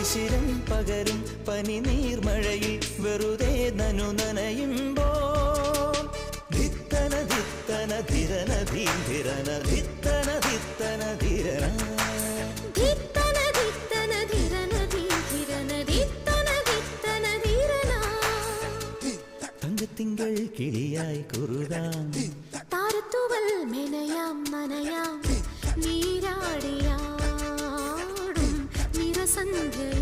ശിശിരം പകരും പനി നീർമഴയിൽ വെറുതെ നനു നനയുമ്പോൾ ധിത്തന ധിത്തന ധിരന ധീരന ധിത്തന ധിത്തന ധിരന തങ്കത്തിങ്കൾ കിളിയായി കുറുതാം താരത്തുവൽ മെനയാം നനയാം നീരാടിയാടും നിറസന്ധ്യ